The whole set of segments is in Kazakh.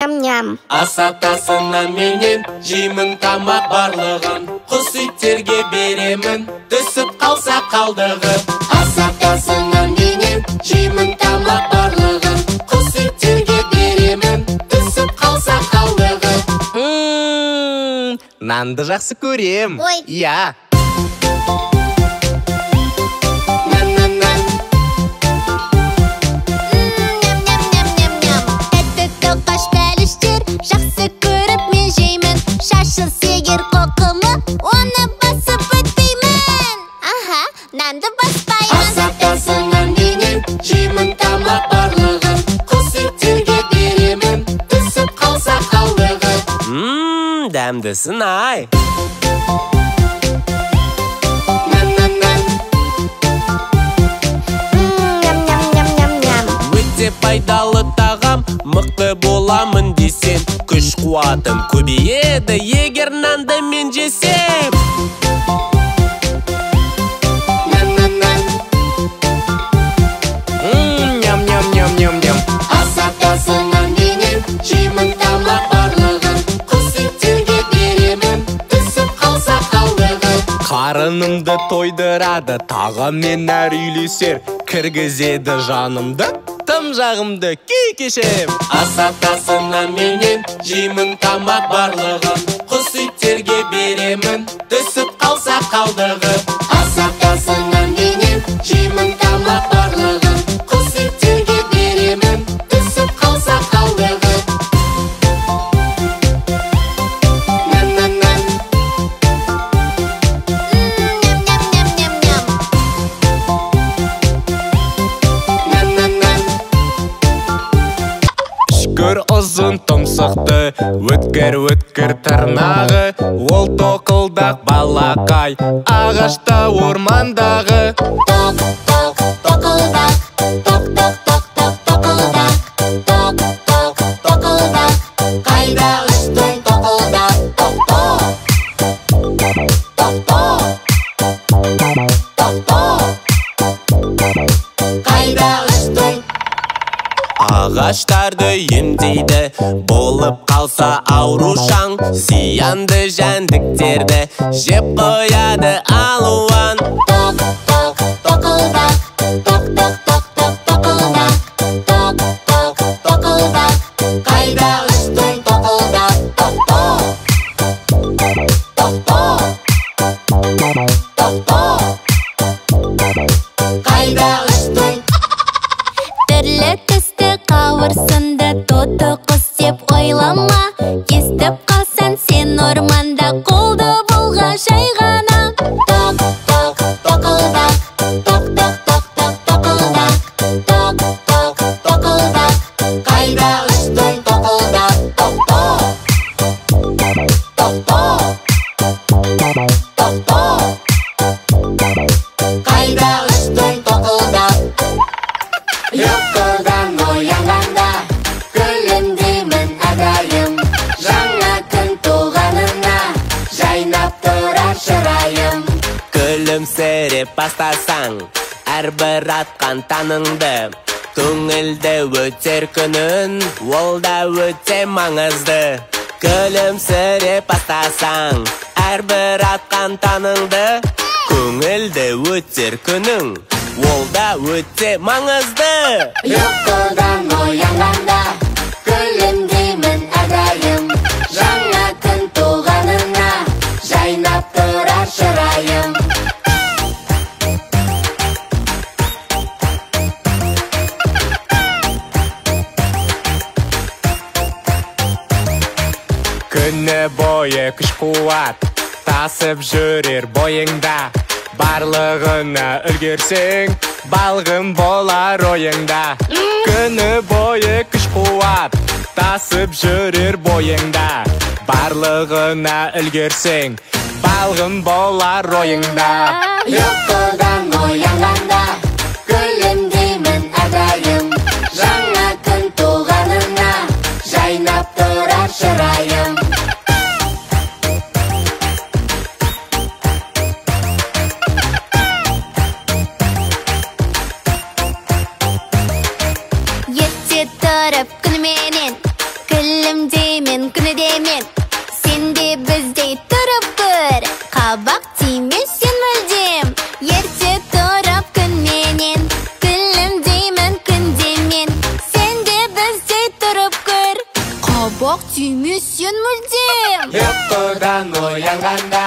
Ням-ням. Ас атасынан менен жеймін тамақ барлығын, құс иттерге беремін, түсіп қалса қалдығы. Ас атасынан менен жеймін тамақ барлығын, құс иттерге беремін, түсіп қалса қалдығы. Нанды жақсы көрем. Ой. Иә. Жақсы көріп мен жеймін, шашыл сегер қоқымы, оны басып өтпеймін. Аха, нанды баспаймын. Ас атасынан менен жеймін тамақ барлығын, құс иттерге беремін, түсіп қалса қалдығы. Дәмдісін ай. Өте пайдалы тағам, мықты боламын десен, күш қуатым көбейеді егер нанды мен жесем. Ням-ням-ням-ням-ням. Ас атасынан менен жеймін тамақ барлығын, құс иттерге беремін, түсіп қалса қалдығы. Қарынымды тойдырады, тағаммен әр үйлесер, кіргізеді жанымды, тым жағымды күй кешем. Ас атасынан менен жеймін тамақ барлығын, құс иттерге беремін, түсіп қалса қалдығы. Ас атасынан менен жеймін тамақ барлығын, құс иттерге беремін, түсіп қалса қалдығы. Шүкір ұзын тұмсықты, өткір тырнағы, ол тоқылдақ балақай, ағашта ормандағы. Тоқ, тоқ, тоқылдақ, тоқ, тоқ, тоқ, тоқ, тоқылдақ, тоқ, тоқ, тоқылдақ, қайда ұштың тоқылдақ, тоқ, тоқ, тоқ, тоқ, тоқ, тоқ, қайда ұштың. Ағаштарды емдейді, болып қалса аурушаң, зиянды жәндіктерді жеп қояды алуан. Тоқ, тоқ, тоқылдақ, тоқ, тоқ, тоқ, тоқ, тоқылдақ, тоқ, тоқ, тоқылдақ, қайда ұштың тоқылдақ, тоқ, тоқ, тоқ, тоқ, тоқ, тоқ, қайда ұштың. Түрлі түсті қауырсынды тоты құс деп ойлама, естіп қалсан сен орманда қолды болға жай ғана. Тоқ, тоқ, тоқылдақ, тоқ, тоқ, тоқ, тоқ, тоқылдақ, тоқ, тоқ, тоқылдақ, қайда ұштың тоқылдақ, тоқ, тоқ, тоқ, тоқ, қайда ұштың тоқылдақ. Ұйқыдан оянғанда күлімдеймін әрдайым, жаңа күн туғанына жайнап тұрар шырайым. Күлімсіреп бастасаң, әрбір атқан таңыңды, көңілді өтер күнін, ол да өте маңызды. Күлімсіреп бастасаң, әрбір атқан таңыңды, көңілді өтер күнің, ол да өте маңызды. Ұйқыдан оянғанда күлімдеймін әрдайым, жаңа күн туғанына жайнап тұрар шырайым. Күні бойы күш қуат тасып жүрер бойыңда, барлығына үлгерсең, балғын болар ойыңда. Күні бойы күш қуат тасып жүрер бойыңда, барлығына үлгерсең, балғын болар ойыңда. Ұйқыдан оянғанда күлімдеймін әрдайым, жаңа күн туғанына жайнап тұрар шырайым. Ерте тұрып күніменен күлім Күлімдеймін, күнідеймін, сен де біздей тұрып көр. Қабақ тиме сен мүлдем, ерте тұрып күнменен. Күлімдеймін, күндеймін, сен де біздей тұрып көр. Қабақ тиме сен мүлдем. Ұйқыдан оянғанда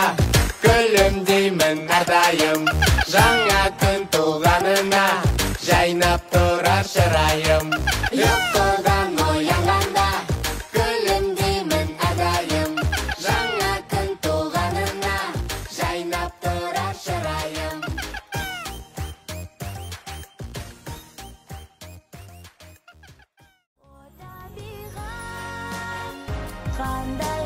күлімдеймін әрдайым. Жаңа күн туғанына жайнап тұрар шырайым. Ұйқыдан оянғанда күлімдеймін әрдайым. Жаңа күн туғанына жайнап тұрар шырайым. Қандай